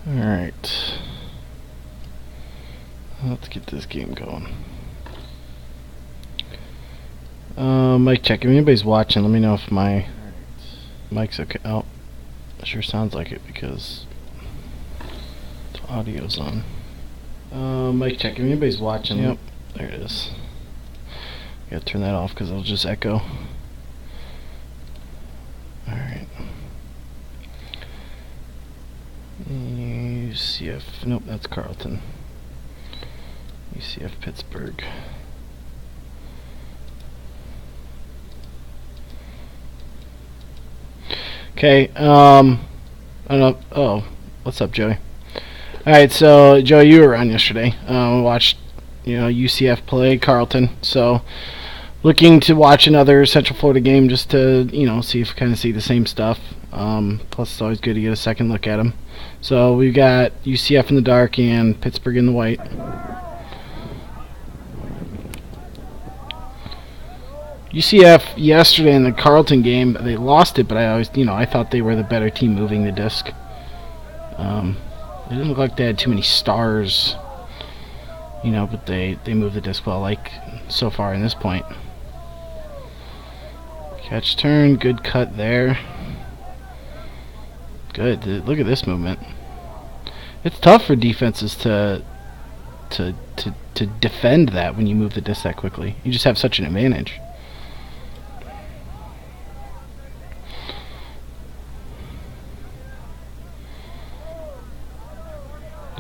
Alright. Let's get this game going. Mic check. If anybody's watching, let me know if my mic's okay. Oh, sure sounds like it because the audio's on. Mic check. If anybody's watching, yep, there it is. Gotta turn that off because it'll just echo. Alright. UCF. Nope, that's Carleton. UCF Pittsburgh. Okay, I don't know. Oh, what's up, Joey? Alright, so, Joey, you were around yesterday. We watched, UCF play Carleton. So, looking to watch another Central Florida game just to, see if we kind of see the same stuff. Plus, it's always good to get a second look at them. So, we've got UCF in the dark and Pittsburgh in the white. UCF yesterday in the Carleton game, they lost it, but I thought they were the better team moving the disc. It didn't look like they had too many stars, but they moved the disc well, like so far in this point. Catch turn, good cut there. Good. Look at this movement. It's tough for defenses to defend that when you move the disc that quickly. You just have such an advantage.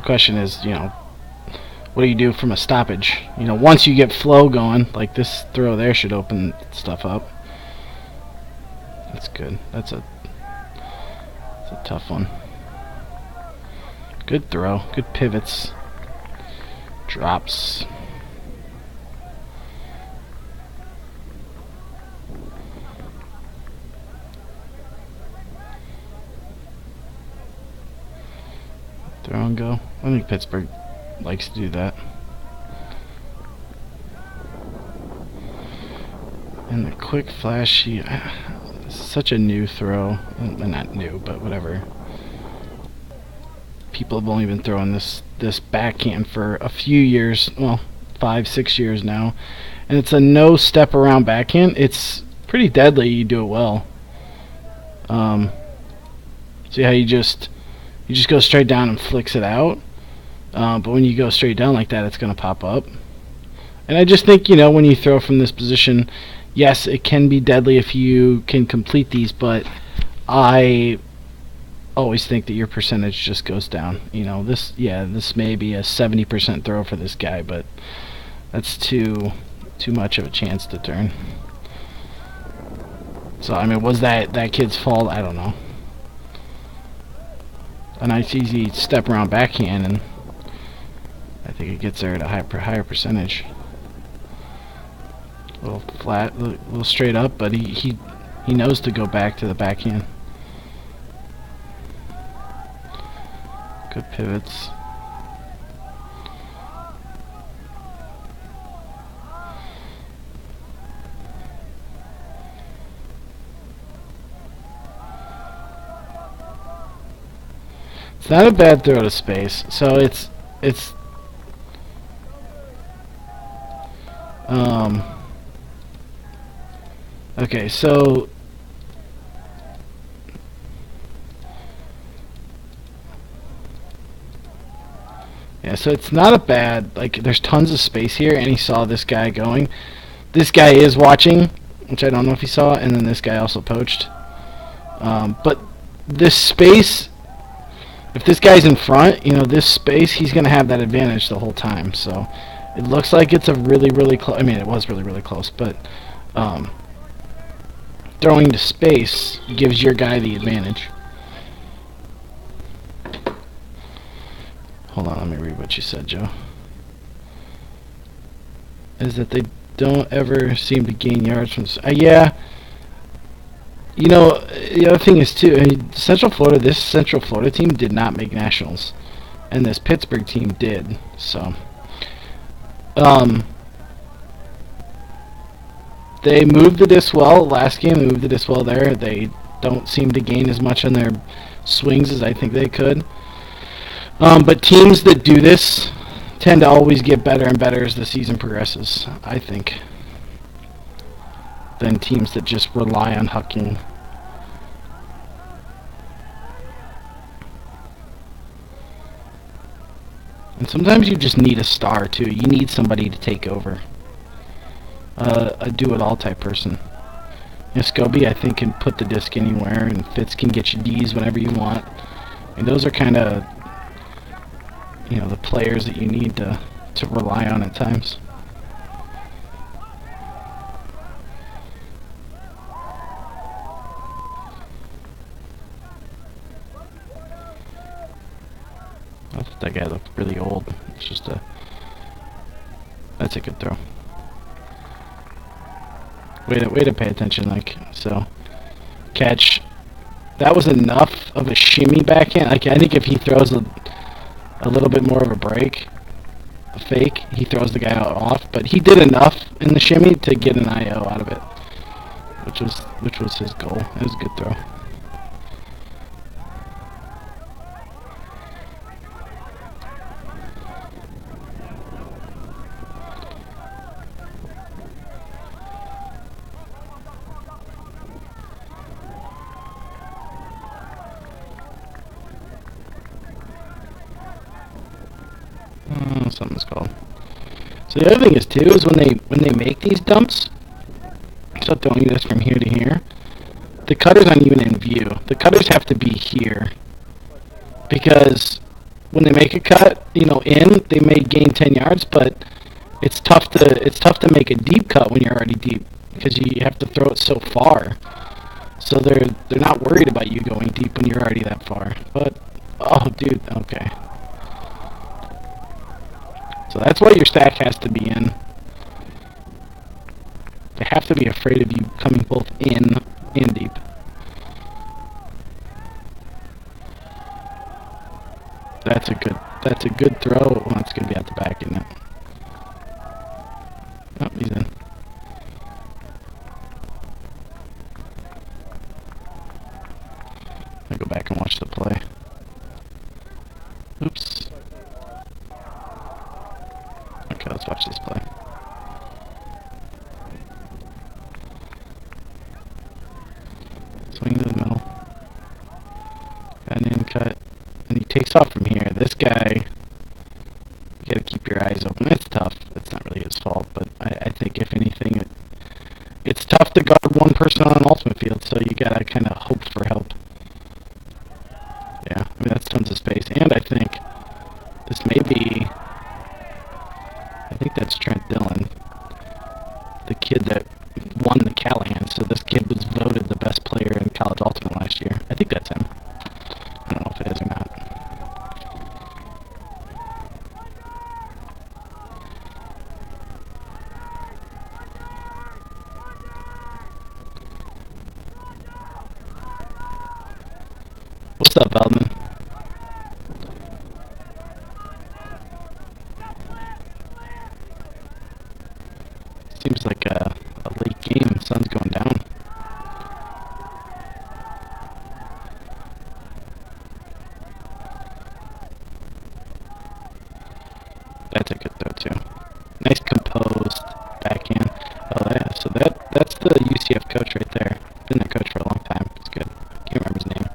Question is, what do you do from a stoppage? Once you get flow going, like this throw there should open stuff up. That's good. That's a tough one. Good throw. Good pivots. Drops. Throw and go. I think Pittsburgh likes to do that. And the quick flashy, such a new throw. Not new, but whatever. People have only been throwing this backhand for a few years, well, 5-6 years now, and it's a no step around backhand. It's pretty deadly. You do it well. See how you just go straight down and flicks it out. But when you go straight down like that, it's going to pop up. And I just think, when you throw from this position, yes, it can be deadly if you can complete these, but I always think that your percentage just goes down. This may be a 70% throw for this guy, but that's too much of a chance to turn. So, was that kid's fault? I don't know. A nice easy step around backhand, and I think it gets there at a higher percentage. A little flat, a little straight up, but he knows to go back to the backhand. Good pivots. It's not a bad throw to space, so it's okay, so yeah, so it's not a bad, like, there's tons of space here, and he saw this guy going. This guy is watching, which I don't know if he saw, and then this guy also poached. But this space, if this guy's in front, this space, he's going to have that advantage the whole time. So it looks like it's a really, really close. It was really, really close. But throwing to space gives your guy the advantage. Hold on, let me read what you said, Joe. Is that they don't ever seem to gain yards from... yeah. The other thing is, too, this Central Florida team did not make nationals, and this Pittsburgh team did. So, they moved the disc well last game. They moved the disc well there. They don't seem to gain as much on their swings as I think they could. But teams that do this tend to always get better and better as the season progresses, I think, than teams that just rely on hucking. And sometimes you just need a star, too. You need somebody to take over. A do-it-all type person. Scobie, I think, can put the disc anywhere, and Fitz can get you Ds whenever you want. And those are kind of, the players that you need to rely on at times. I thought that guy looked really old. It's just that's a good throw. Way to pay attention, so. Catch. That was enough of a shimmy backhand. I think if he throws a little bit more of a break, a fake, he throws the guy out off. But he did enough in the shimmy to get an IO out of it, which was his goal. It was a good throw. Something's called. So the other thing is too is when they make these dumps, so throwing this from here to here, the cutters aren't even in view. The cutters have to be here because when they make a cut, they may gain 10 yards, but it's tough to make a deep cut when you're already deep because you have to throw it so far. So they're not worried about you going deep when you're already that far. But oh, dude, okay. So that's why your stack has to be in. They have to be afraid of you coming both in and deep. That's a good throw. Oh, it's gonna be out the back, isn't it? Oh, he's in. I'll go back and watch the play. Oops. Okay, let's watch this play. Swing to the middle. Got an in cut. And he takes off from here. This guy, you gotta keep your eyes open. It's tough. It's not really his fault, but I think if anything, it's tough to guard one person on an ultimate field, so you gotta kind of hope for help. Yeah, that's tons of space. And I think this may be... I think that's Trent Dillon, the kid that won the Callahan. So this kid was voted the best player in college ultimate last year. I think that's him. I don't know if it is or not. What's up, Feldman? Seems like a late game. Sun's going down. That's a good throw too. Nice composed backhand. Oh yeah, so that's the UCF coach right there. Been that coach for a long time. It's good. Can't remember his name.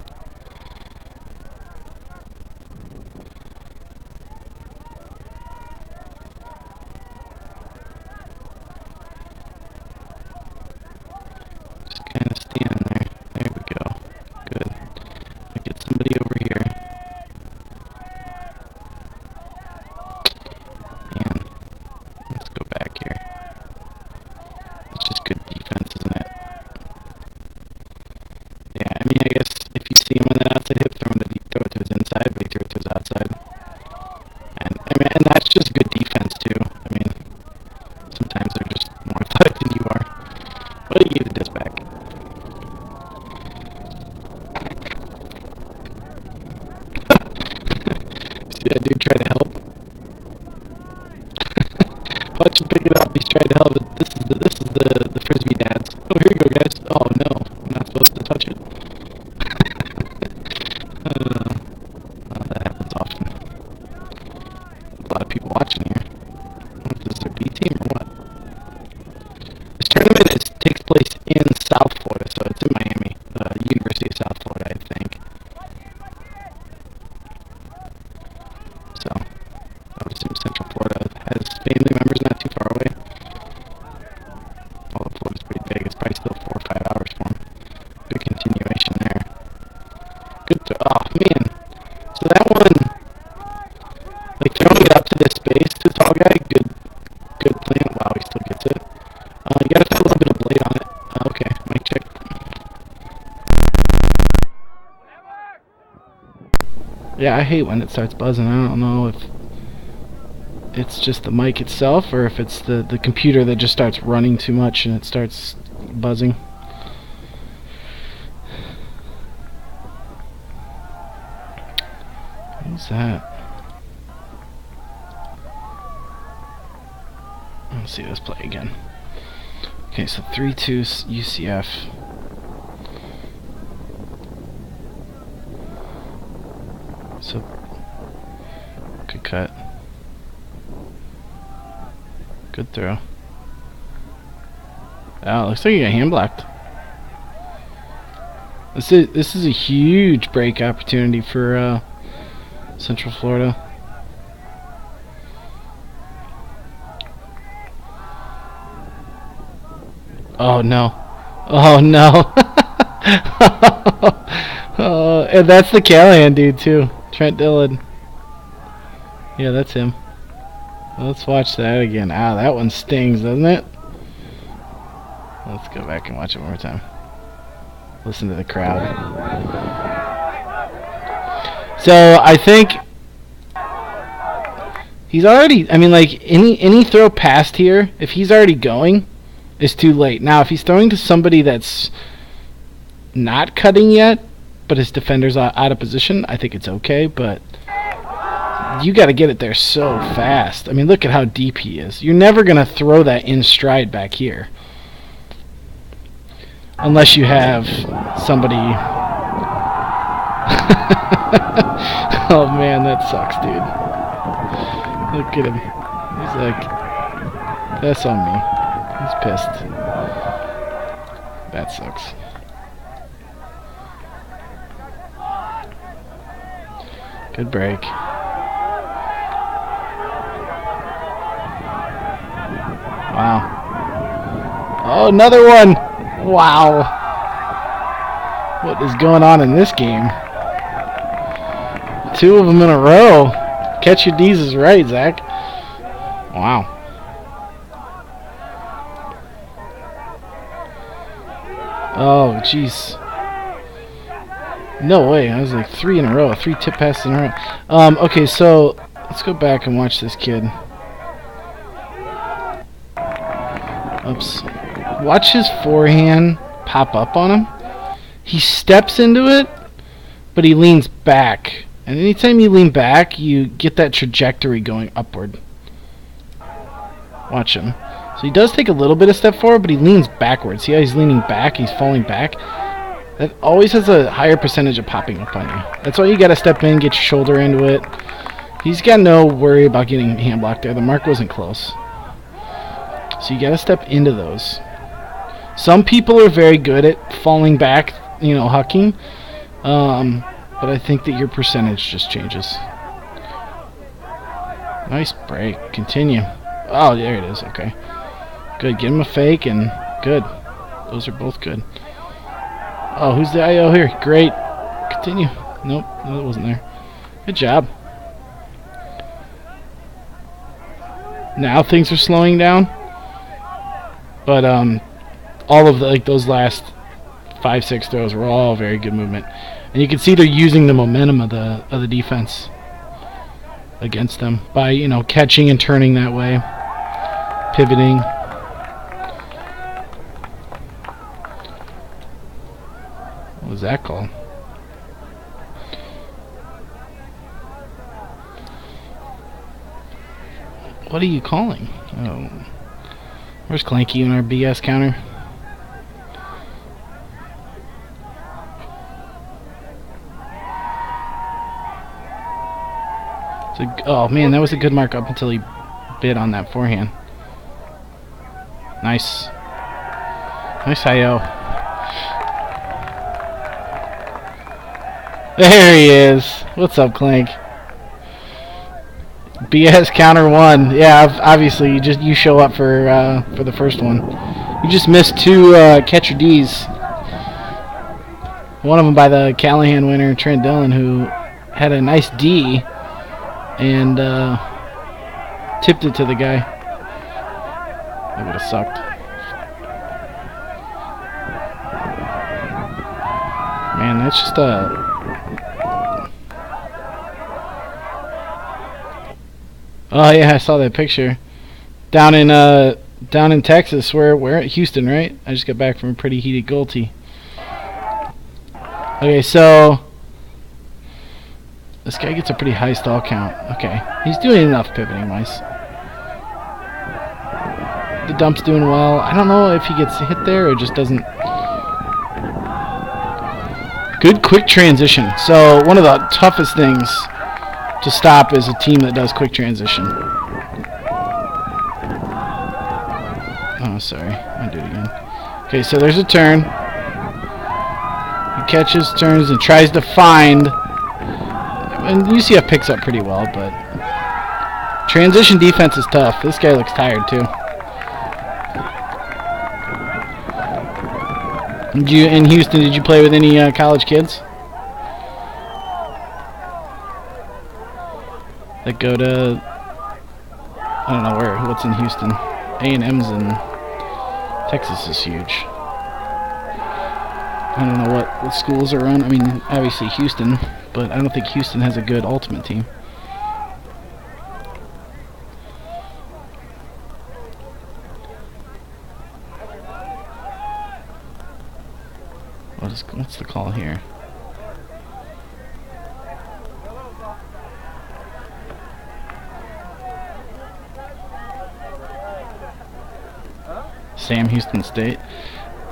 Just kind of standing there. There we go. Good. I'll get somebody over here. And let's go back here. It's just good defense, isn't it? Yeah, I mean, I guess if you see him on that outside hip, throw it to his inside, but he threw it to his outside. And I mean, and that's just good defense too. I mean, sometimes they're just more athletic than you are. But he gave the disc back. See that dude try to help? Watch him pick it up. He's trying to help. This is the frisbee dads. Oh, here you go, guys. Oh no, I'm not supposed to touch it. Oh, that happens often. has family members not too far away. Although Florida's pretty big, it's probably still 4 or 5 hours for him. Good continuation there. Good throw. Oh, man. So that one, like throwing it up to this space to the tall guy, good plan. Wow, he still gets it. You gotta put a little bit of blade on it. Okay, mic check. Yeah, I hate when it starts buzzing. I don't know if it's just the mic itself or if it's the computer that just starts running too much and it starts buzzing. Who's that? Let's see this play again. Okay, so 3-2 UCF. So, good cut. Good throw. Oh, looks like you got hand blocked. This is a huge break opportunity for Central Florida. Oh no. Oh no. Oh, and that's the Callahan dude too. Trent Dillon. Yeah, that's him. Let's watch that again. Ah, that one stings, doesn't it? Let's go back and watch it one more time. Listen to the crowd. So I think he's already, I mean, like any throw past here, if he's already going, is too late. Now if he's throwing to somebody that's not cutting yet, but his defender's out of position, I think it's okay, but you got to get it there so fast. I mean, look at how deep he is. You're never going to throw that in stride back here. Unless you have somebody... Oh man, that sucks, dude. Look at him. He's like, that's on me. He's pissed. That sucks. Good break. Wow. Oh, another one! Wow. What is going on in this game? 2 of them in a row. Catch your D's is right, Zach. Wow. Oh, jeez. No way. I was like 3 in a row. 3 tip passes in a row. Okay, so let's go back and watch this kid. Oops. Watch his forehand pop up on him. He steps into it, but he leans back. And anytime you lean back, you get that trajectory going upward. Watch him. So he does take a little bit of step forward, but he leans backwards. See how he's leaning back? He's falling back. That always has a higher percentage of popping up on you. That's why you got to step in, get your shoulder into it. He's got no worry about getting hand blocked there. The mark wasn't close. So you got to step into those. Some people are very good at falling back, you know, hucking. But I think that your percentage just changes. Nice break. Continue. Oh, there it is. Okay. Good. Give him a fake and good. Those are both good. Oh, who's the IO here? Great. Continue. Nope. No, it wasn't there. Good job. Now things are slowing down. But all of those last 5-6 throws were all very good movement. And you can see they're using the momentum of the defense against them by, you know, catching and turning that way, pivoting. What was that called? What are you calling? Oh, where's Clanky on our BS counter? Oh man, that was a good mark up until he bit on that forehand. Nice. Nice IO. There he is. What's up, Clank? BS counter one. Yeah, obviously you show up for the first one. You just missed two catcher D's. One of them by the Callahan winner Trent Dillon, who had a nice D and tipped it to the guy. That would have sucked. Man, that's just Oh yeah, I saw that picture. Down in Texas, where Houston, right? I just got back from a pretty heated goaltee. Okay, so this guy gets a pretty high stall count. Okay, he's doing enough pivoting wise. The dump's doing well. I don't know if he gets hit there or just doesn't. Good quick transition. So one of the toughest things to stop is a team that does quick transition. Oh, sorry. I'll do it again. Okay, so there's a turn. He catches, turns, and tries to find. And UCF picks up pretty well, but transition defense is tough. This guy looks tired too. In Houston, did you play with any college kids that go to, I don't know what's in Houston? A&M's in Texas is huge. I don't know what schools are run. I mean, obviously Houston, but I don't think Houston has a good ultimate team. What's the call here? Sam Houston State.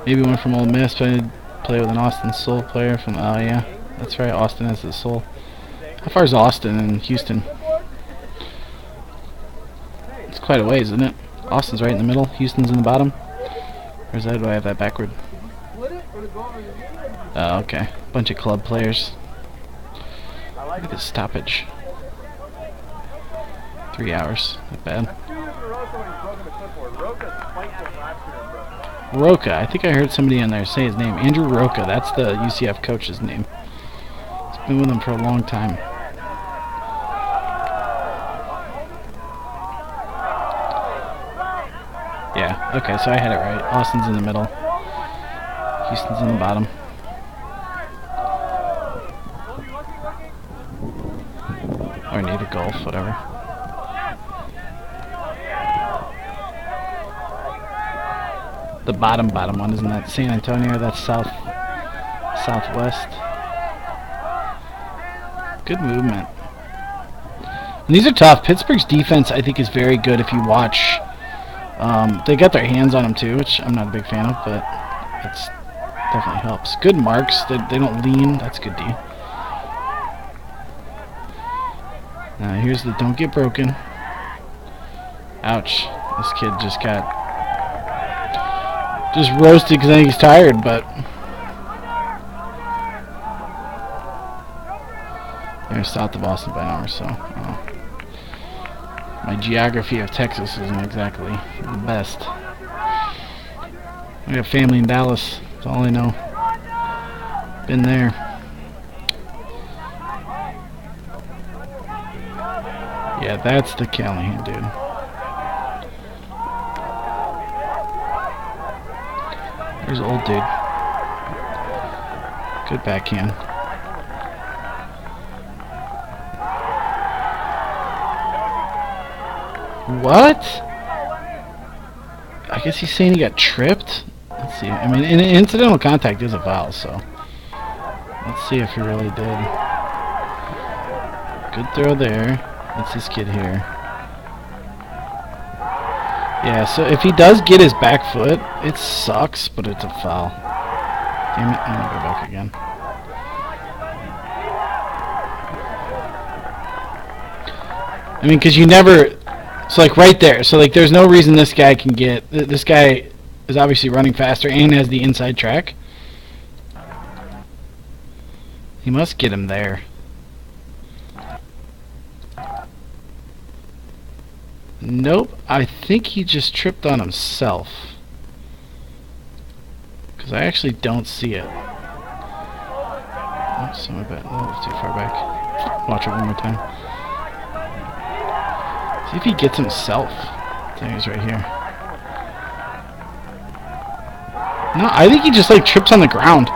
Maybe one from Ole Miss, but I play with an Austin Soul player from. Oh yeah, that's right. Austin has the Soul. How far is Austin and Houston? It's quite a ways, isn't it? Austin's right in the middle. Houston's in the bottom. Or is that? Do I have that backward? Oh, okay. Bunch of club players. Look at this stoppage. 3 hours. Not bad. Roca. I think I heard somebody in there say his name. Andrew Roca. That's the UCF coach's name. He's been with him for a long time. Yeah. Okay, so I had it right. Austin's in the middle. Houston's in the bottom. Or need a golf, whatever. The bottom one, isn't that San Antonio? That's southwest. Good movement. And these are tough. Pittsburgh's defense, I think, is very good if you watch. They got their hands on them too, which I'm not a big fan of, but it's definitely helps. Good marks. They don't lean. That's good D. Now here's the don't get broken. Ouch. This kid just roasted because I think he's tired, but they're south of Austin by an hour, so my geography of Texas isn't exactly the best. I got family in Dallas. That's all I know. Been there. Yeah, that's the Callahan dude. There's old dude. Good backhand. What? I guess he's saying he got tripped. Let's see. I mean, incidental contact is a foul, so let's see if he really did. Good throw there. What's this kid here? Yeah, so if he does get his back foot, it sucks, but it's a foul. Damn it, I'm gonna go back again. I mean, because you never... So, like, right there. So, like, there's no reason this guy can get... This guy is obviously running faster and has the inside track. He must get him there. Nope. I think he just tripped on himself. Because I actually don't see it. Oh, so my bad. Oh, too far back. Watch it one more time. See if he gets himself. I think he's right here. No, I think he just like trips on the ground.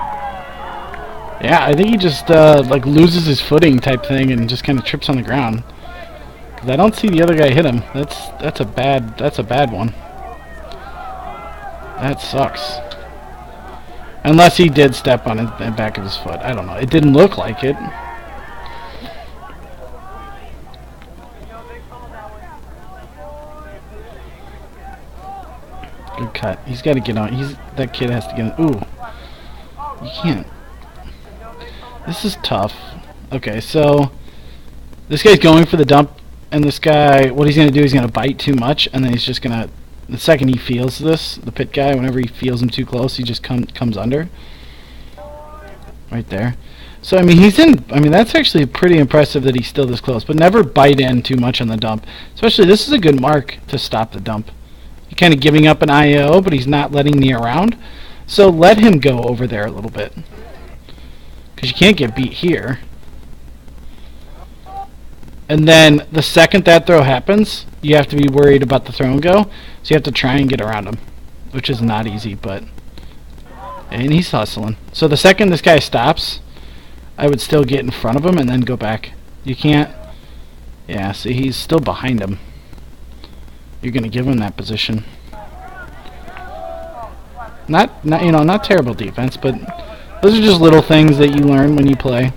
Yeah, I think he just like loses his footing type thing and just kind of trips on the ground. Cause I don't see the other guy hit him. That's a bad one. That sucks. Unless he did step on the back of his foot. I don't know. It didn't look like it. Good cut. He's got to get on. That kid has to get on. Ooh. You can't. This is tough. Okay, so this guy's going for the dump, and this guy, what he's going to do, he's going to bite too much, and then he's just going to, the second he feels this, the pit guy, whenever he feels him too close, he just comes under. Right there. So, I mean, that's actually pretty impressive that he's still this close, but never bite in too much on the dump. Especially, this is a good mark to stop the dump. You're kind of giving up an IO, but he's not letting me around. So let him go over there a little bit. Because you can't get beat here. And then the second that throw happens, you have to be worried about the throw and go. So you have to try and get around him. Which is not easy, but... And he's hustling. So the second this guy stops, I would still get in front of him and then go back. You can't... Yeah, see, he's still behind him. You're going to give him that position. Not terrible defense, but those are just little things that you learn when you play.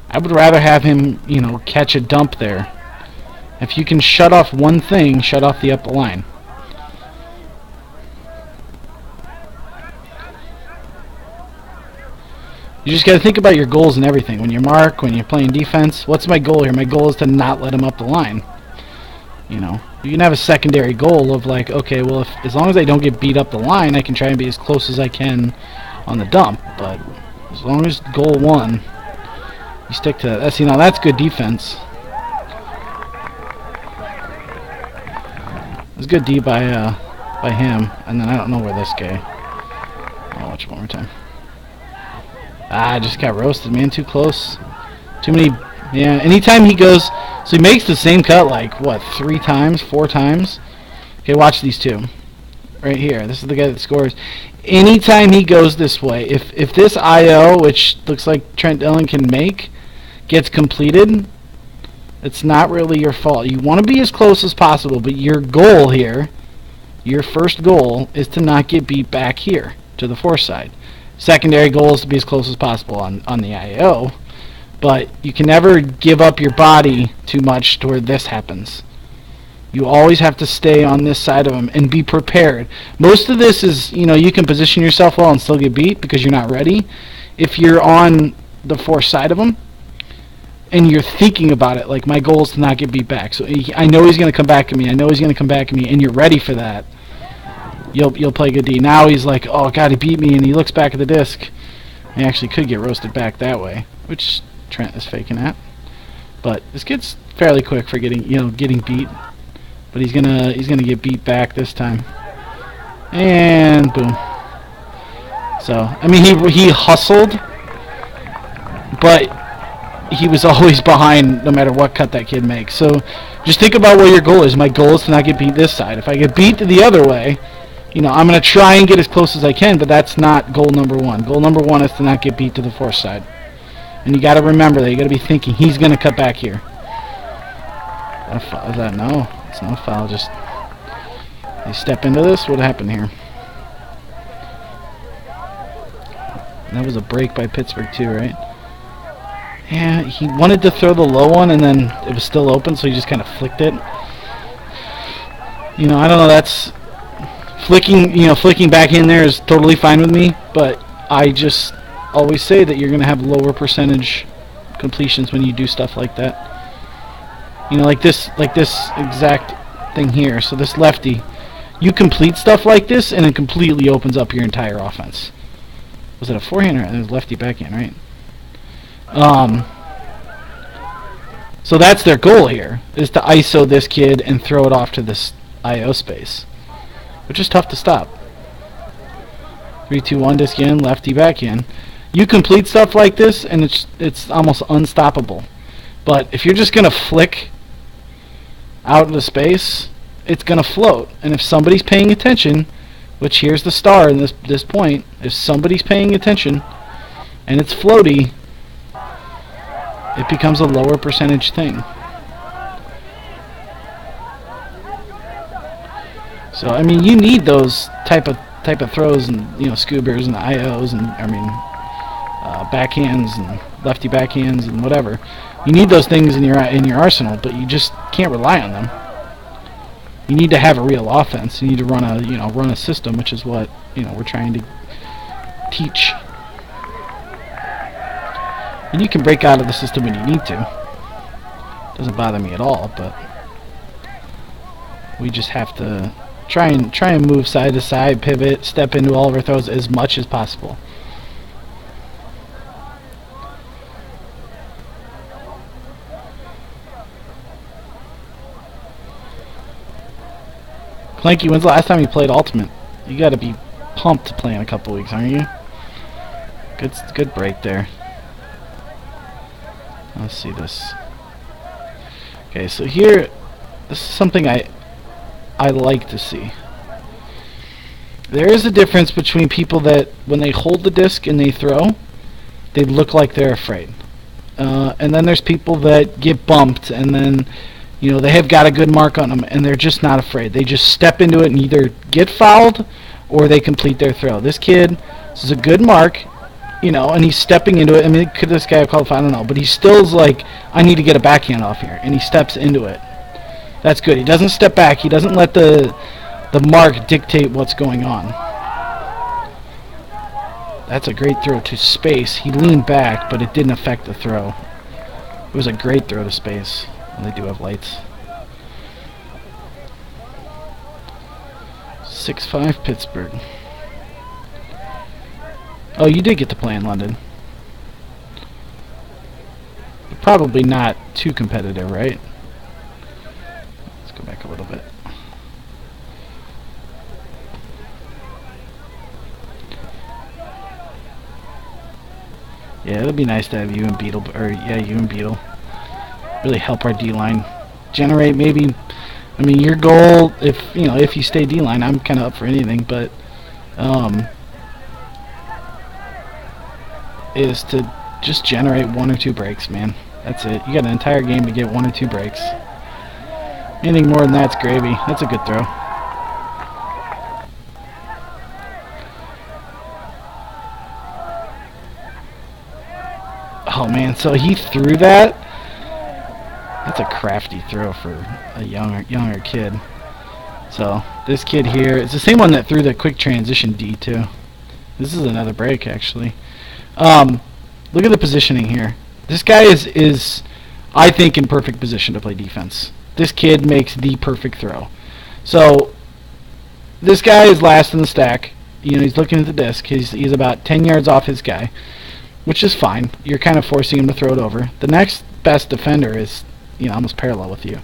I would rather have him, catch a dump there. If you can shut off one thing, shut off the up the line. You just got to think about your goals and everything. When you mark, when you're playing defense, what's my goal here? My goal is to not let him up the line. You can have a secondary goal of like, okay, well, as long as I don't get beat up the line, I can try and be as close as I can on the dump. But as long as goal one, you stick to that. That's good defense. It was good D by him, and then I don't know where this guy. I'll watch it one more time. I just got roasted, man. Too close. Too many. Yeah. Anytime he goes. So he makes the same cut like, what, 3 times, 4 times? Okay, watch these two. Right here. This is the guy that scores. Anytime he goes this way, if this IO, which looks like Trent Dillon can make, gets completed, it's not really your fault. You want to be as close as possible, but your goal here, your first goal, is to not get beat back here to the force side. Secondary goal is to be as close as possible on the IO. But you can never give up your body too much to where this happens. You always have to stay on this side of them and be prepared. Most of this is, you can position yourself well and still get beat because you're not ready. If you're on the force side of them and you're thinking about it, like my goal is to not get beat back. So I know he's going to come back at me. I know he's going to come back at me, and you're ready for that. You'll play good D. Now he's like, oh God, he beat me, and he looks back at the disc. He actually could get roasted back that way, which Trent is faking at. But this kid's fairly quick for getting beat. But he's gonna get beat back this time. And boom. So I mean he hustled, but he was always behind no matter what cut that kid makes. So just think about what your goal is. My goal is to not get beat this side. If I get beat the other way, I'm gonna try and get as close as I can, but that's not goal number one. Goal number one is to not get beat to the force side. And you got to remember that. You got to be thinking he's going to cut back here. Is that no? It's no foul. Just they step into this. What happened here? And that was a break by Pittsburgh too, right? Yeah, he wanted to throw the low one, and then it was still open, so he just kind of flicked it. I don't know. That's flicking. Flicking back in there is totally fine with me, but I just always say that you're going to have lower percentage completions when you do stuff like that. Like this exact thing here. So this lefty, you complete stuff like this, and it completely opens up your entire offense. Was it a forehand or it was lefty backhand, right? So that's their goal here, is to ISO this kid and throw it off to this IO space, which is tough to stop. 3, 2, 1, disc in, lefty back in. You complete stuff like this, and it's almost unstoppable. But if you're just going to flick out into space, it's going to float. And if somebody's paying attention, which here's the star in this point, if somebody's paying attention and it's floaty, it becomes a lower percentage thing. So I mean, you need those type of throws, and scoobers and IOs, and backhands and lefty backhands and whatever. You need those things in your arsenal, but you just can't rely on them. You need to have a real offense. You need to run a system, which is what we're trying to teach. And you can break out of the system when you need to. Doesn't bother me at all, but we just have to try and move side to side, pivot, step into all of our throws as much as possible. Clanky, when's the last time you played Ultimate? You gotta be pumped to play in a couple weeks, aren't you? Good break there. Let's see this. Okay, so here, this is something I like to see. There is a difference between people that, when they hold the disc and they throw, they look like they're afraid. And then there's people that get bumped, and then they have got a good mark on them, and they're just not afraid. They just step into it and either get fouled or they complete their throw. This kid, this is a good mark, and he's stepping into it. I mean, could this guy qualify? I don't know. But he still's like, I need to get a backhand off here, and he steps into it. That's good. He doesn't step back. He doesn't let the mark dictate what's going on. That's a great throw to space. He leaned back, but it didn't affect the throw. It was a great throw to space. They do have lights. 6-5 Pittsburgh. Oh, you did get to play in London. Probably not too competitive, right? Let's go back a little bit. Yeah, it'll be nice to have you and Beetle, you and Beetle. Really help our D-line generate. Maybe, I mean, your goal, if you stay D-line, I'm kind of up for anything, but is to just generate 1 or 2 breaks, man. That's it. You got an entire game to get 1 or 2 breaks. Anything more than that's gravy. That's a good throw. Oh man, so he threw that. That's a crafty throw for a younger kid. So this kid here, it's the same one that threw the quick transition D too. This is another break actually. Look at the positioning here. This guy is I think in perfect position to play defense. This kid makes the perfect throw. So this guy is last in the stack. He's looking at the disc. He's about 10 yards off his guy, which is fine. You're kind of forcing him to throw it over. The next best defender is almost parallel with you.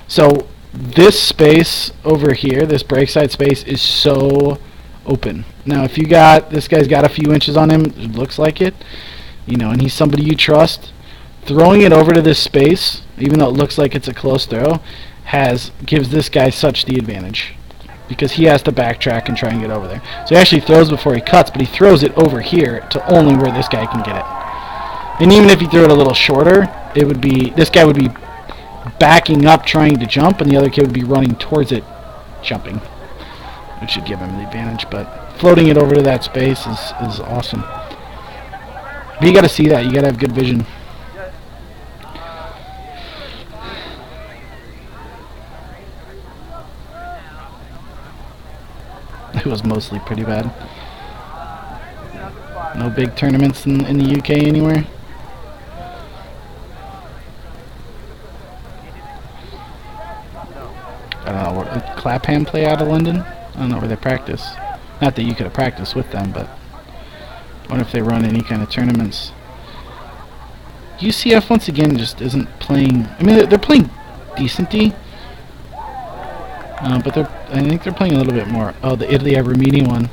So this space over here, this break side space, is so open. Now if this guy's got a few inches on him, it looks like it, and he's somebody you trust, throwing it over to this space, even though it looks like it's a close throw, gives this guy such the advantage, because he has to backtrack and try and get over there. So he actually throws before he cuts, but he throws it over here to only where this guy can get it. And even if he threw it a little shorter, this guy would be backing up trying to jump, and the other kid would be running towards it jumping, which should give him the advantage. But floating it over to that space is awesome. But you got to see that. You got to have good vision. It was mostly pretty bad. No big tournaments in the UK anywhere. I don't know. What Clapham play out of London? I don't know where they practice. Not that you could have practiced with them, but I wonder if they run any kind of tournaments. UCF once again just isn't playing. I mean, they're playing decent D, but I think they're playing a little bit more. Oh, the Italy Abermini one.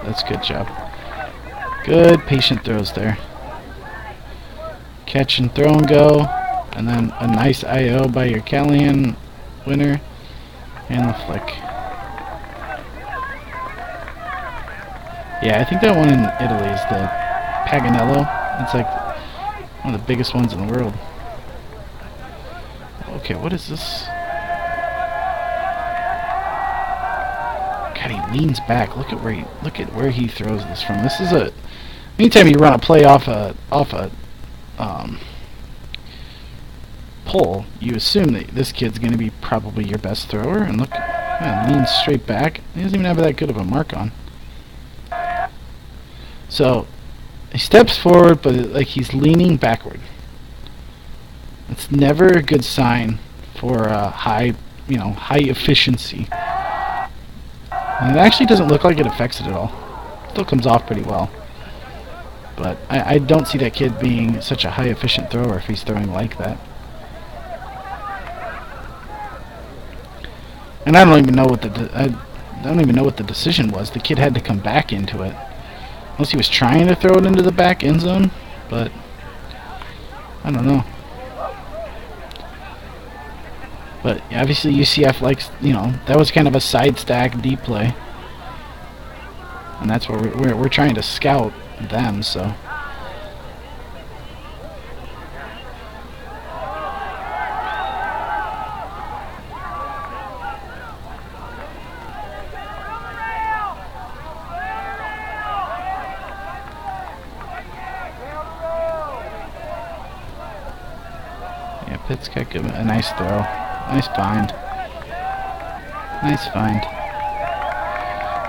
That's good job. Good patient throws there. Catch and throw and go, and then a nice IO by your Callahan winner, and the flick. Yeah, I think that one in Italy is the Paganello. It's like one of the biggest ones in the world. Okay, what is this? God, he leans back. Look at where he throws this from. This is a anytime you run a play off a pull, you assume that this kid's going to be probably your best thrower. And look, leans straight back. He doesn't even have that good of a mark on. So he steps forward, but like he's leaning backward. It's never a good sign for high efficiency. And it actually doesn't look like it affects it at all. Still comes off pretty well. But I don't see that kid being such a high efficient thrower if he's throwing like that. And I don't even know what the decision was. The kid had to come back into it. Unless he was trying to throw it into the back end zone, but I don't know. But obviously UCF likes, that was kind of a side stack deep play. And that's where we're trying to scout them, so. Yeah, Pitt's got a nice throw. Nice find. Nice find.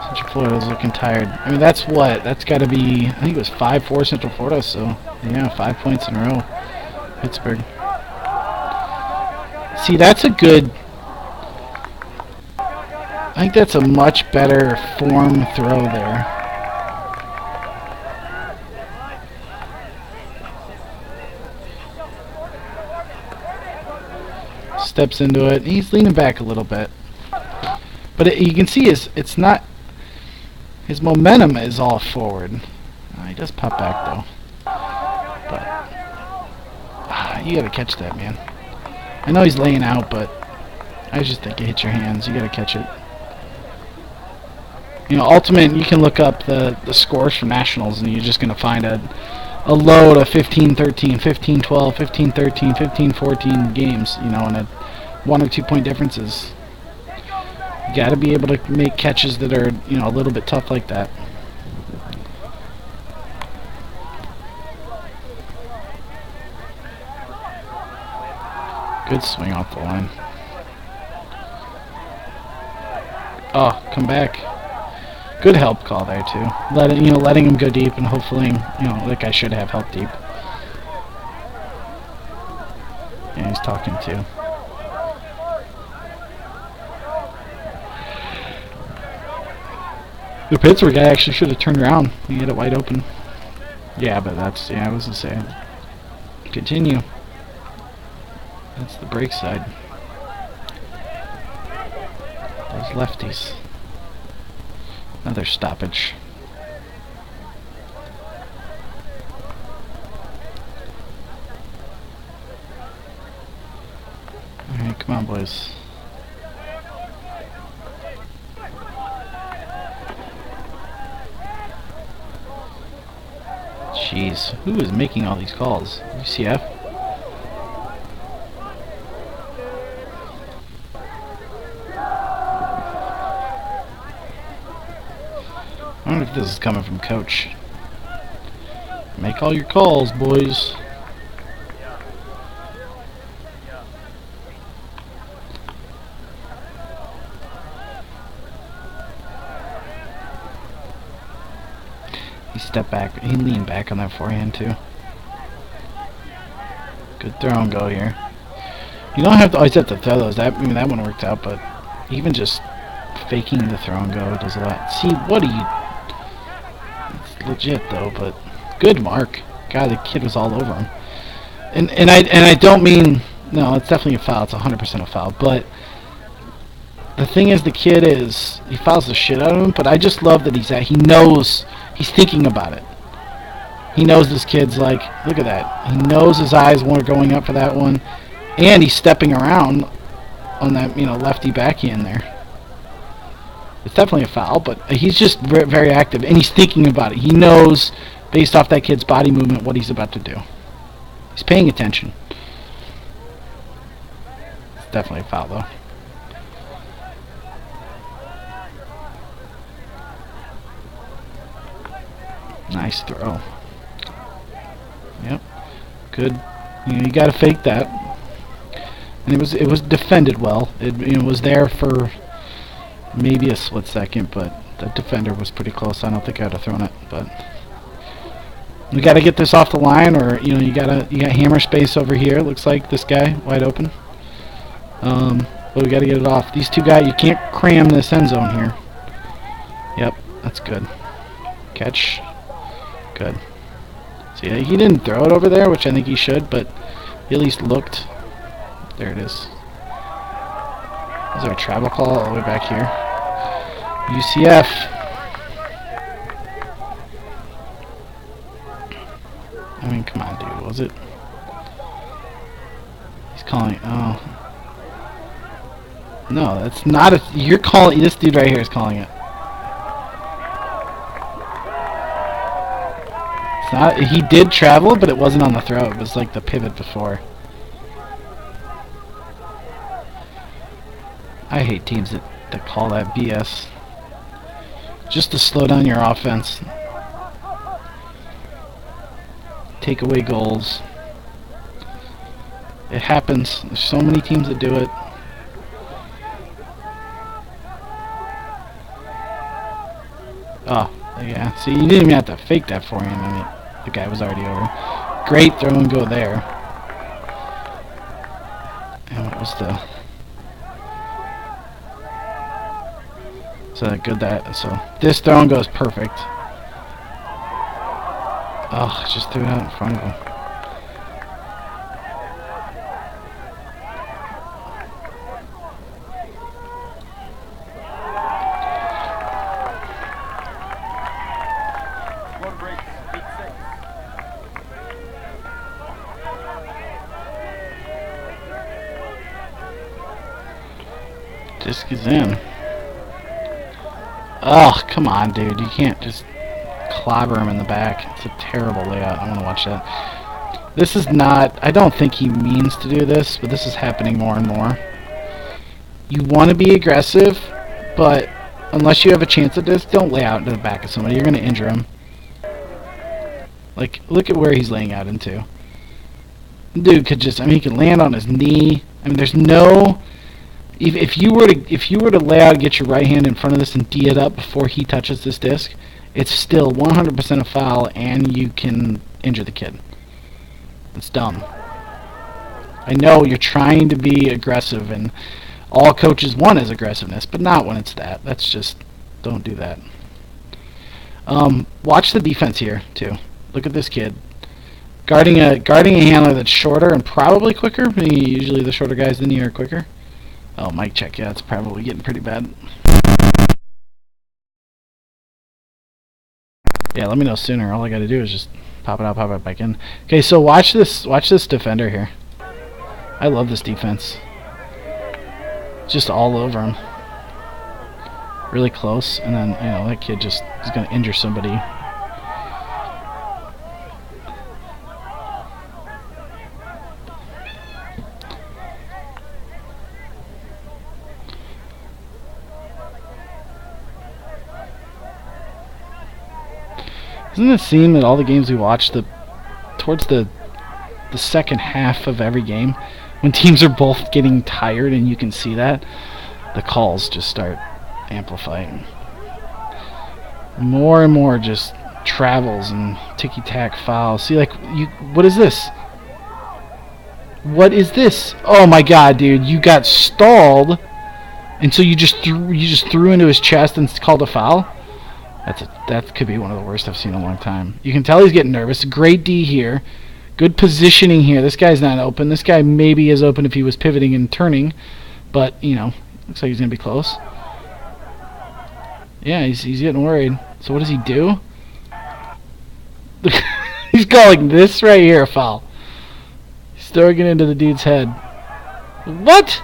Central Florida's looking tired. I mean, that's got to be, I think it was 5-4 Central Florida, so yeah, 5 points in a row. Pittsburgh. See, that's a good, I think that's a much better form throw there. Steps into it. He's leaning back a little bit, but you can see it's not. His momentum is all forward. He does pop back though, but you gotta catch that, man. I know he's laying out, but I just think it hits your hands. You gotta catch it. Ultimate. You can look up the scores for nationals, and you're just gonna find a load of 15-13, 15-12, 15-13, 15-14 games, and a 1 or 2 point differences. You got to be able to make catches that are, a little bit tough like that. Good swing off the line. Oh, come back. Good help call there too. Letting him go deep, and hopefully, that guy should have help deep. Yeah, he's talking too. The Pittsburgh guy actually should have turned around. He had it wide open. Yeah, but I was gonna say. Continue. That's the break side. Those lefties. Another stoppage. Alright, come on, boys. Jeez, who is making all these calls? UCF? I wonder if this is coming from Coach. Make all your calls, boys. He stepped back. He leaned back on that forehand too. Good throw and go here. You don't always have to throw those. That one worked out, but even just faking the throw and go does a lot. See, what are you? legit though, but good mark. God, the kid was all over him. And I don't mean, no, it's definitely a foul. It's 100% a foul. But the thing is, the kid he fouls the shit out of him. But I just love that he knows, he's thinking about it. He knows this kid's like, look at that. He knows his eyes weren't going up for that one, and he's stepping around on that, lefty backhand there. It's definitely a foul, but he's just very active, and he's thinking about it. He knows, based off that kid's body movement, what he's about to do. He's paying attention. It's definitely a foul, though. Nice throw. Yep. Good. You got to fake that. And it was defended well. It was there for maybe a split second, but the defender was pretty close. I don't think I would have thrown it, but we got to get this off the line, or you got hammer space over here. Looks like this guy wide open. But we got to get it off. These two guys, you can't cram this end zone here. Yep, that's good. Catch. Good. See, he didn't throw it over there, which I think he should, but he at least looked. There it is. Is there a travel call all the way back here? UCF. I mean, come on, dude. Was it? He's calling. Oh. No, that's not a. You're calling. This dude right here is calling it. It's not. He did travel, but it wasn't on the throw. It was like the pivot before. I hate teams that call that BS. Just to slow down your offense. Take away goals. It happens. There's so many teams that do it. Oh, yeah. See, you didn't even have to fake that for him. I mean, the guy was already over. Great throw and go there. And what was the... So good that. So this throw and goes perfect. Oh, just threw it out in front of him. Disc is in. Oh, come on, dude. You can't just clobber him in the back. It's a terrible layout. I want to watch that. This is not... I don't think he means to do this, but this is happening more and more. You want to be aggressive, but unless you have a chance at this, don't lay out into the back of somebody. You're going to injure him. Like, look at where he's laying out into. Dude could just... I mean, he could land on his knee. I mean, there's no... If you were to lay out, get your right hand in front of this and tee it up before he touches this disc, it's still 100% a foul, and you can injure the kid. It's dumb. I know you're trying to be aggressive, and all coaches want is aggressiveness, but not when it's that. That's just, don't do that. Watch the defense here too. Look at this kid guarding a handler that's shorter and probably quicker. Usually the shorter guys than you are quicker. Oh, mic check. Yeah, it's probably getting pretty bad. Yeah, let me know sooner. All I gotta do is just pop it out, pop it back in. Okay, so watch this defender here. I love this defense. Just all over him. Really close, and then, that kid just is gonna injure somebody. Doesn't it seem that all the games we watch, towards the second half of every game, when teams are both getting tired and you can see that, the calls just start amplifying. More and more just travels and ticky-tack fouls. See, like, what is this? What is this? Oh my god, dude, you got stalled, and so you just threw into his chest and it's called a foul? That could be one of the worst I've seen in a long time. You can tell he's getting nervous. Great D here. Good positioning here. This guy's not open. This guy maybe is open if he was pivoting and turning. But, you know, looks like he's going to be close. Yeah, he's getting worried. So what does he do? He's calling this right here a foul. He's throwing it into the dude's head. What?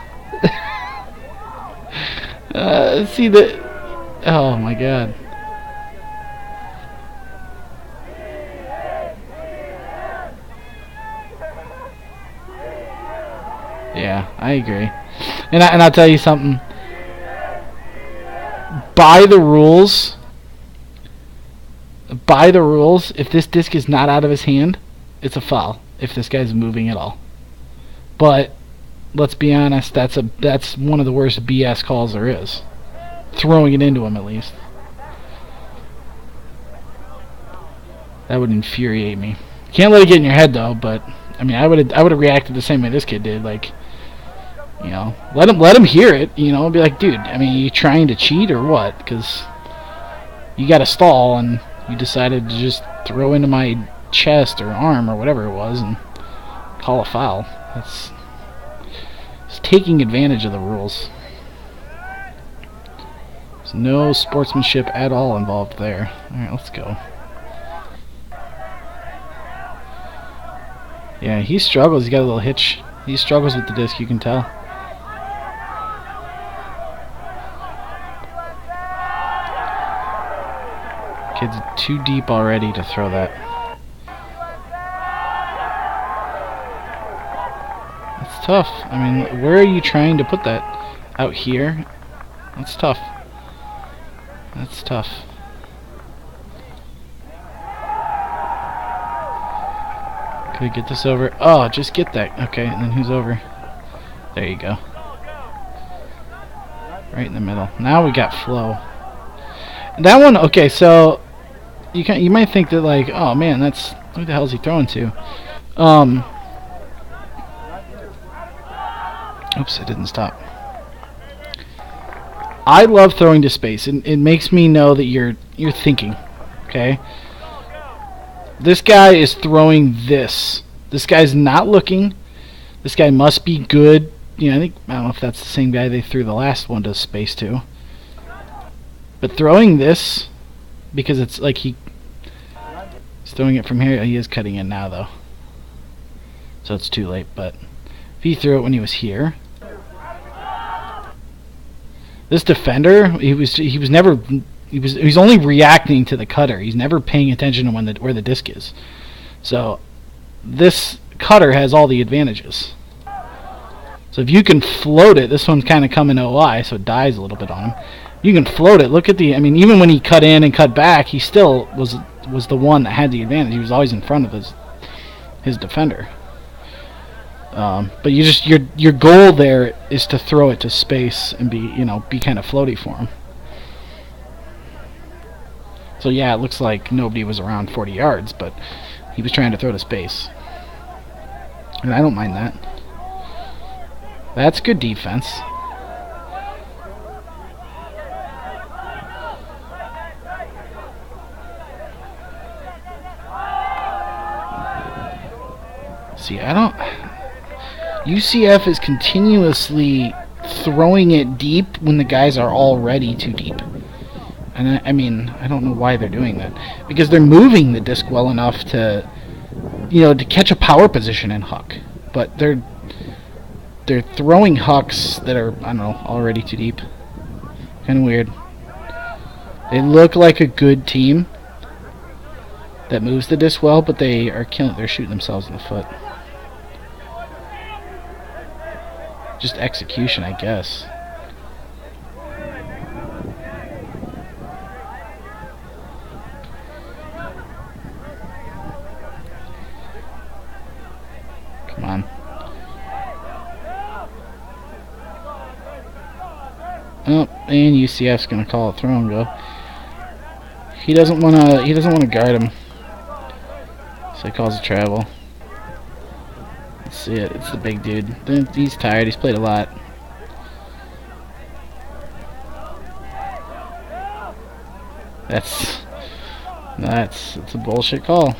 See the... Oh, my God. Yeah, I agree. And I'll tell you something. By the rules, if this disc is not out of his hand, it's a foul if this guy's moving at all. But let's be honest, that's one of the worst BS calls there is. Throwing it into him, at least. That would infuriate me. Can't let it get in your head though, but I mean, I would have reacted the same way this kid did, like, you know, let him hear it, you know, be like, dude, I mean, are you trying to cheat or what? Because you got a stall and you decided to just throw into my chest or arm or whatever it was and call a foul. That's taking advantage of the rules. There's no sportsmanship at all involved there. Alright, let's go. Yeah, he struggles. He's got a little hitch. He struggles with the disc, you can tell. Kid's too deep already to throw that. That's tough. I mean, where are you trying to put that? Out here? That's tough. That's tough. Could we get this over? Oh, just get that. Okay, and then who's over? There you go. Right in the middle. Now we got flow. That one, okay, so you might think that, like, oh man, that's, who the hell is he throwing to? Oops, it didn't stop. I love throwing to space. It makes me know that you're thinking. Okay? This guy is throwing this. This guy's not looking. This guy must be good. You know, I don't know if that's the same guy they threw the last one to space to. But throwing this, because it's like he's throwing it from here. He is cutting in now, though. So it's too late. But if he threw it when he was here, this defender, he's only reacting to the cutter. He's never paying attention to where the disc is. So this cutter has all the advantages. So if you can float it, this one's kind of coming OI, so it dies a little bit on him. You can float it. Look at the, I mean, even when he cut in and cut back, he still was the one that had the advantage. He was always in front of his defender. But your goal there is to throw it to space and be kind of floaty for him. So yeah, it looks like nobody was around 40 yards, but he was trying to throw to space. And I don't mind that. That's good defense. See, UCF is continuously throwing it deep when the guys are already too deep. And I mean, I don't know why they're doing that. Because they're moving the disc well enough to catch a power position and huck. But they're throwing hucks that are, I don't know, already too deep. Kind of weird. They look like a good team that moves the disc well, but they're shooting themselves in the foot. Just execution, I guess. Come on. Oh, and UCF's gonna call a throw and go. He doesn't wanna guard him. So he calls a travel. Let's see it. It's the big dude. He's tired. He's played a lot. It's a bullshit call.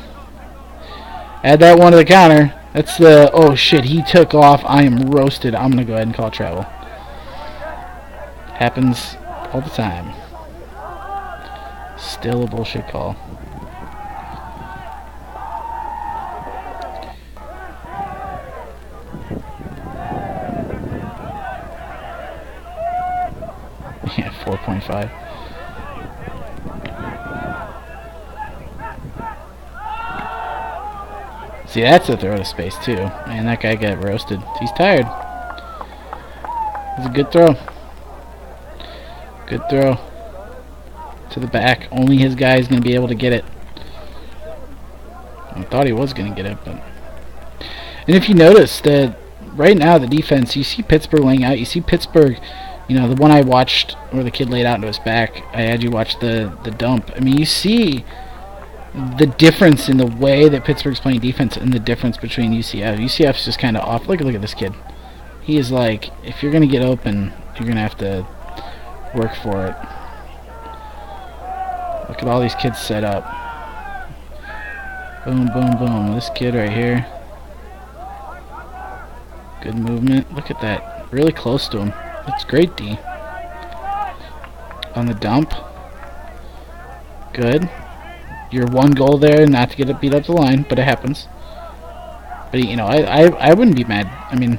Add that one to the counter. That's the... Oh, shit. He took off. I am roasted. I'm going to go ahead and call travel. Happens all the time. Still a bullshit call. Yeah, 4.5. See, that's a throw to space, too. Man, that guy got roasted. He's tired. It's a good throw. Good throw. To the back. Only his guy is going to be able to get it. I thought he was going to get it, but... And if you notice that right now, the defense, you see Pittsburgh laying out. You see Pittsburgh, you know, the one I watched where the kid laid out into his back. I had you watch the dump. I mean, you see the difference in the way that Pittsburgh's playing defense and the difference between UCF. UCF's just kind of off. Look at this kid. He is like, if you're going to get open, you're going to have to work for it. Look at all these kids set up. Boom, boom, boom. This kid right here. Good movement. Look at that. Really close to him. That's great, D. On the dump. Good. Your one goal there, not to get it beat up the line, but it happens. But, you know, I wouldn't be mad. I mean,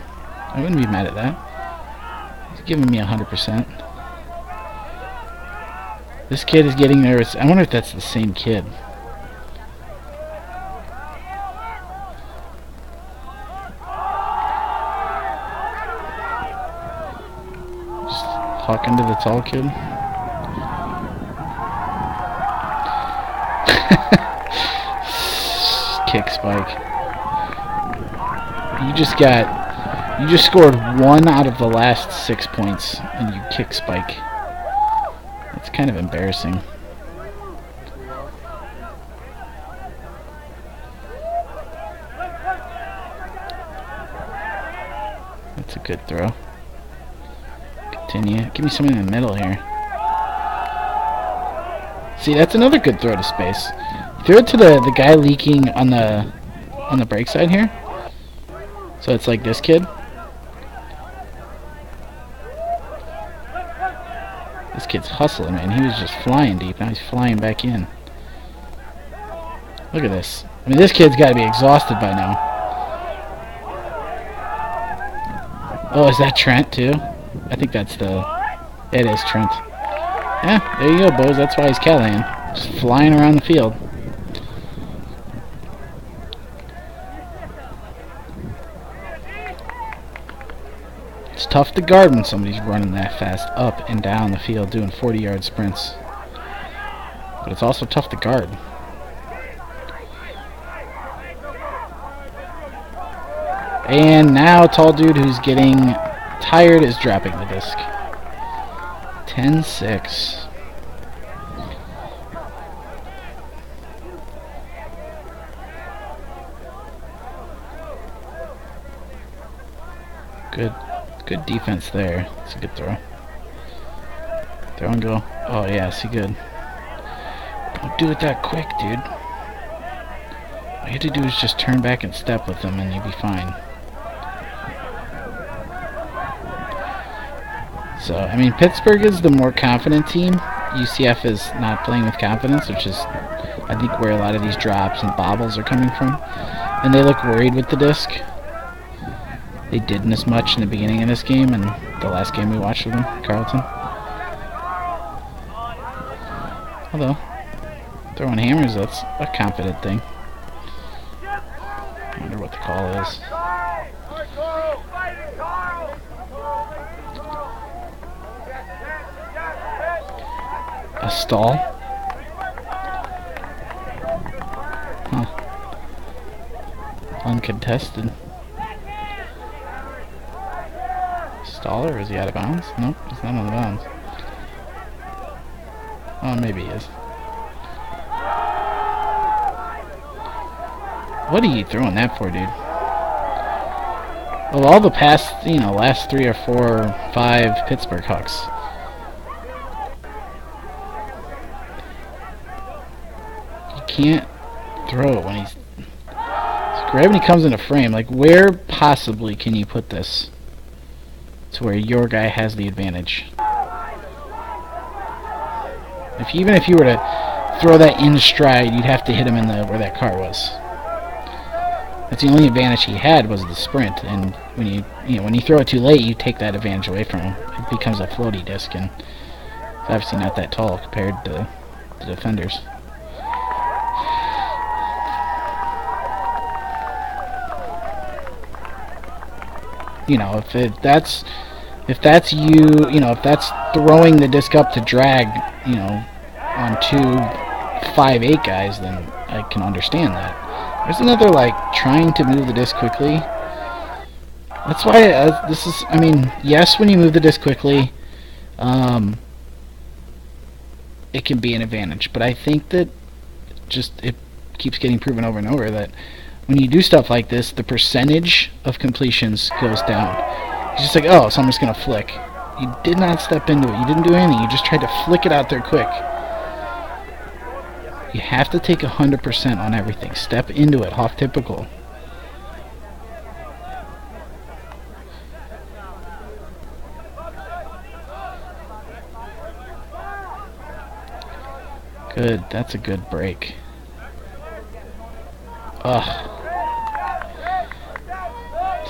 I wouldn't be mad at that. He's giving me 100%. This kid is getting nervous. I wonder if that's the same kid. Just hawk into the tall kid. Kick spike. You just scored 1 out of the last 6 points and you kick spike. It's kind of embarrassing. That's a good throw. Continue. Give me something in the middle here. See, that's another good throw to space. Throw it to the guy leaking on the break side here. So it's like this kid. This kid's hustling, man. He was just flying deep. Now he's flying back in. Look at this. I mean, this kid's got to be exhausted by now. Oh, is that Trent, too? I think that's the... It is Trent. Yeah, there you go, boys. That's why he's Callahan. Just flying around the field. It's tough to guard when somebody's running that fast up and down the field doing 40-yard sprints. But it's also tough to guard. And now tall dude who's getting tired is dropping the disc. 10-6. Good defense there. It's a good throw. Throw and go. Oh yeah, see, good. Don't do it that quick, dude. All you have to do is just turn back and step with them and you'll be fine. So, I mean, Pittsburgh is the more confident team. UCF is not playing with confidence, which is, I think, where a lot of these drops and bobbles are coming from. And they look worried with the disc. They didn't as much in the beginning of this game and the last game we watched with them, Carleton. Although, throwing hammers, that's a confident thing. I wonder what the call is. A stall? Huh. Uncontested. Stall, or is he out of bounds? Nope, he's not out of bounds. Oh, maybe he is. What are you throwing that for, dude? Well, all the past, you know, last 3 or 4 or 5 Pittsburgh Hawks. can't throw it when he's... Gravity comes into frame. Like, where possibly can you put this to where your guy has the advantage? Even if you were to throw that in stride, you'd have to hit him in the where that car was. That's the only advantage he had, was the sprint. And when you throw it too late, you take that advantage away from him. It becomes a floaty disc, and it's obviously not that tall compared to the defenders. You know, if that's throwing the disc up to drag, you know, on 5'8" guys, then I can understand that. There's another, like, trying to move the disc quickly. That's why this is, I mean, yes, when you move the disc quickly, it can be an advantage, but I think that it keeps getting proven over and over that when you do stuff like this, the percentage of completions goes down. It's just like, oh, so I'm just going to flick. You did not step into it. You didn't do anything. You just tried to flick it out there quick. You have to take 100% on everything. Step into it. Hoff typical. Good. That's a good break. Ugh.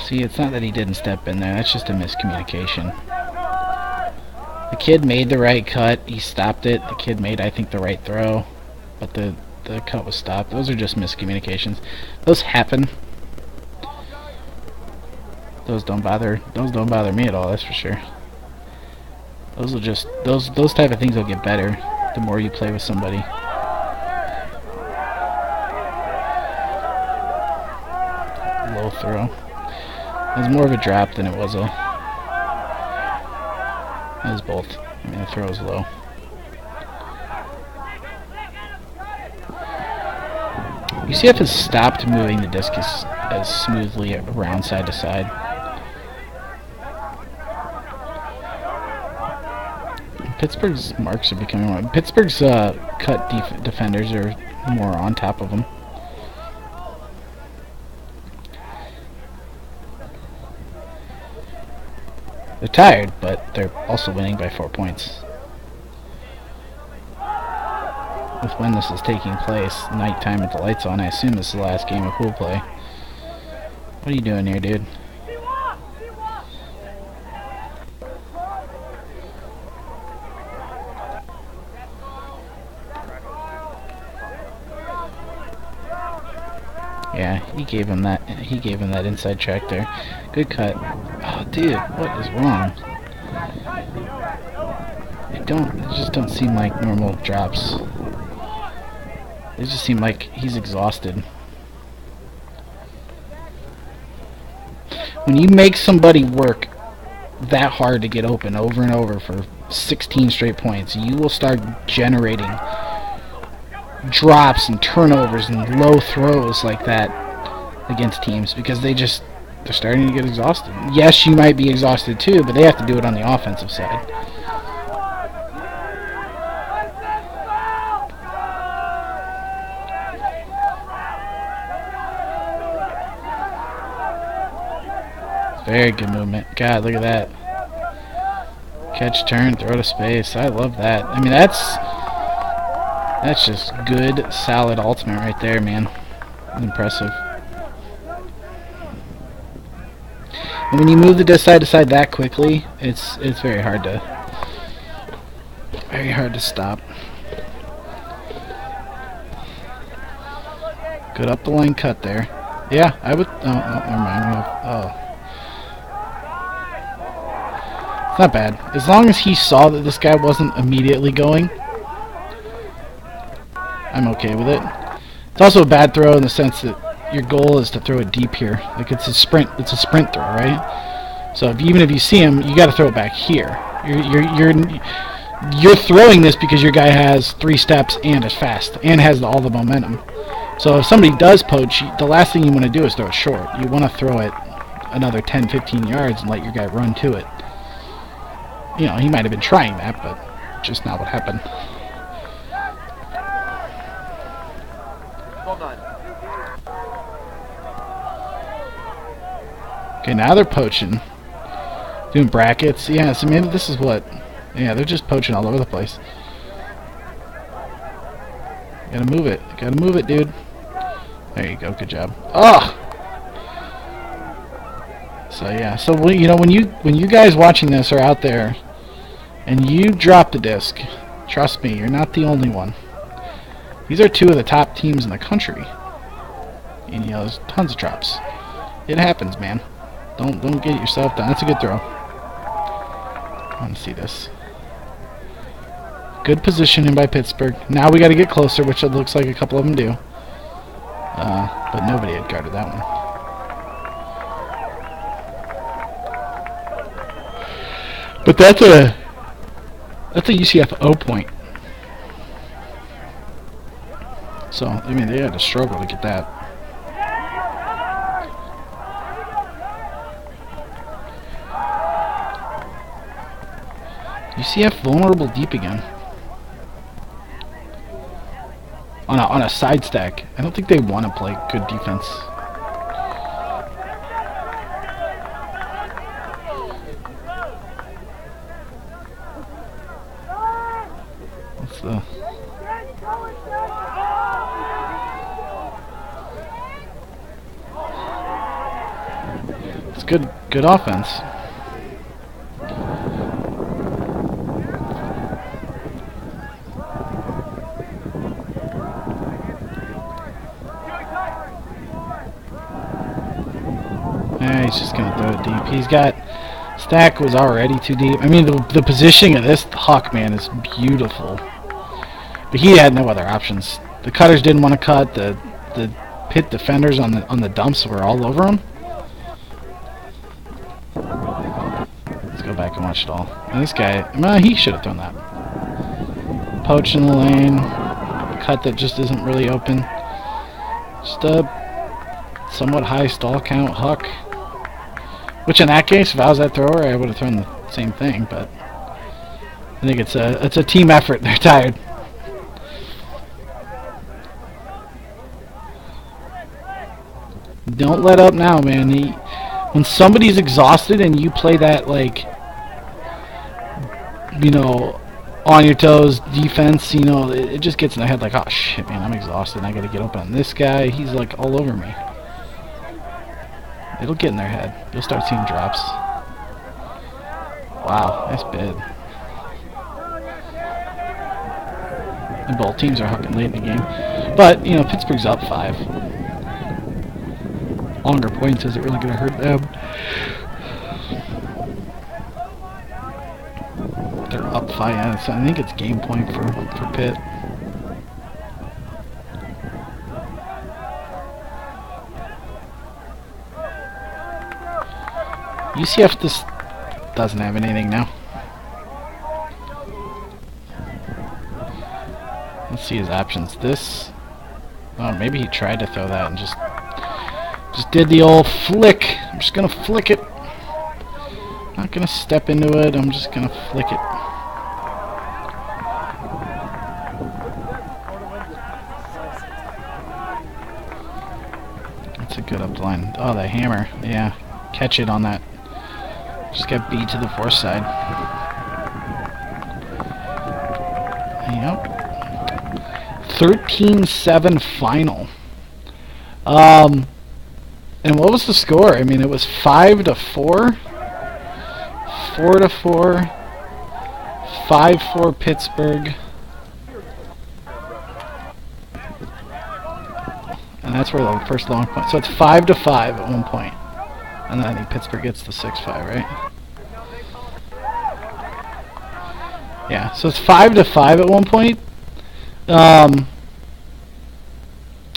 See, it's not that he didn't step in there. That's just a miscommunication. The kid made the right cut. He stopped it. The kid made, I think, the right throw. But the cut was stopped. Those are just miscommunications. Those happen. Those don't bother me at all, that's for sure. Those will just those type of things will get better the more you play with somebody. Low throw. It was more of a drop than it was a... It was both. I mean, the throw was low. UCF has stopped moving the disc as smoothly around side to side. Pittsburgh's marks are becoming more... Pittsburgh's cut defenders are more on top of them. They're tired, but they're also winning by 4 points. With when this is taking place, nighttime with the lights on, I assume this is the last game of pool play. What are you doing here, dude? Yeah, he gave him that inside track there. Good cut. Oh, dude, what is wrong? They just don't seem like normal drops. They just seem like he's exhausted. When you make somebody work that hard to get open over and over for 16 straight points, you will start generating drops and turnovers and low throws like that against teams because they're starting to get exhausted. Yes, you might be exhausted too, but they have to do it on the offensive side. Very good movement. God, look at that. Catch, turn, throw to space. I love that. I mean, that's just good, solid ultimate right there, man. Impressive. And when you move the disc side to side that quickly, it's very hard to stop. Good up the line cut there. Yeah, I would. Oh, never mind. Oh. It's not bad. As long as he saw that this guy wasn't immediately going, I'm okay with it. It's also a bad throw in the sense that your goal is to throw it deep here. Like it's a sprint throw, right? So even if you see him, you got to throw it back here. You're throwing this because your guy has 3 steps and is fast and has all the momentum. So if somebody does poach, the last thing you want to do is throw it short. You want to throw it another 10-15 yards and let your guy run to it. You know, he might have been trying that, but just not what happened. Okay, now they're poaching. Doing brackets. Yeah, so maybe this is what... Yeah, they're just poaching all over the place. Gotta move it. Gotta move it, dude. There you go. Good job. Oh! So, yeah. So, you know, when you guys watching this are out there and you drop the disc, trust me, you're not the only one. These are two of the top teams in the country. And, you know, there's tons of drops. It happens, man. Don't get yourself down. That's a good throw. I want to see this. Good positioning by Pittsburgh. Now we got to get closer, which it looks like a couple of them do. But nobody had guarded that one. But that's a UCF O point. So, I mean, they had to struggle to get that. UCF vulnerable deep again. On a side stack. I don't think they want to play good defense. What's the... It's good offense. He's just going to throw it deep. He's got... Stack was already too deep. I mean, the positioning of this Hawk man is beautiful. But he had no other options. The cutters didn't want to cut. The Pitt defenders on the dumps were all over him. Let's go back and watch it all. And this guy, he should have thrown that. Poach in the lane. Cut that just isn't really open. Just a somewhat high stall count Huck. Which in that case, if I was that thrower, I would have thrown the same thing, but I think it's a team effort. They're tired. Don't let up now, man. When somebody's exhausted and you play that, like, you know, on your toes defense, you know, it just gets in their head like, oh shit, man, I'm exhausted and I gotta get open on this guy. He's like all over me. It'll get in their head. You'll start seeing drops. Wow, nice bid. And both teams are hucking late in the game. But, you know, Pittsburgh's up 5. Longer points isn't really going to hurt them. They're up 5. Yeah, so I think it's game point for Pitt. UCF just doesn't have anything now. Let's see his options. This. Oh, maybe he tried to throw that and just did the old flick. I'm just gonna flick it. Not gonna step into it. I'm just gonna flick it. That's a good up the line. Oh, the hammer. Yeah, catch it on that. Just got beat to the force side. Yep. 13-7 final. And what was the score? I mean, it was 5-4, 4-4, 5-4 Pittsburgh, and that's where the first long point. So it's 5-5 at one point. And then I think Pittsburgh gets the 6-5, right? Yeah, so it's 5-5 at one point.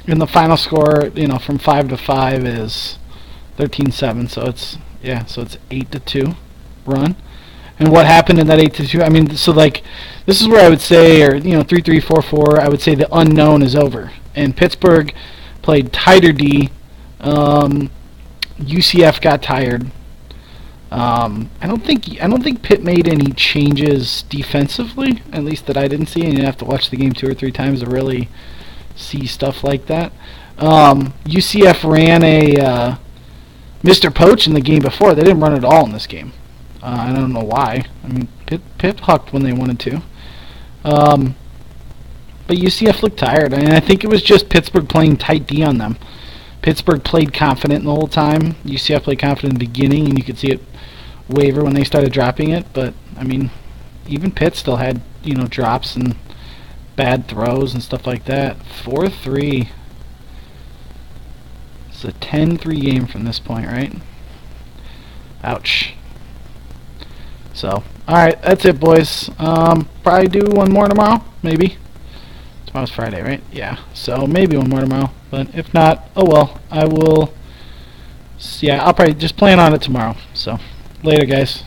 And the final score, you know, from 5-5 is 13-7. So it's 8-2 run. And what happened in that 8-2? I mean, so like this is where I would say, or you know, 3-3, 4-4. I would say the unknown is over. And Pittsburgh played tighter D. UCF got tired. I don't think Pitt made any changes defensively, at least that I didn't see. And you have to watch the game 2 or 3 times to really see stuff like that. UCF ran a Mr. Poach in the game before. They didn't run it at all in this game. I don't know why. I mean, Pitt hucked when they wanted to. But UCF looked tired, and I think it was just Pittsburgh playing tight D on them. Pittsburgh played confident the whole time. UCF played confident in the beginning, and you could see it waver when they started dropping it. But, I mean, even Pitt still had, drops and bad throws and stuff like that. 4-3. It's a 10-3 game from this point, right? Ouch. So, alright, that's it, boys. Probably do one more tomorrow, maybe. Tomorrow's Friday, right? Yeah, so maybe one more tomorrow. But if not, oh well. I will... Yeah, I'll probably just plan on it tomorrow. So, later, guys.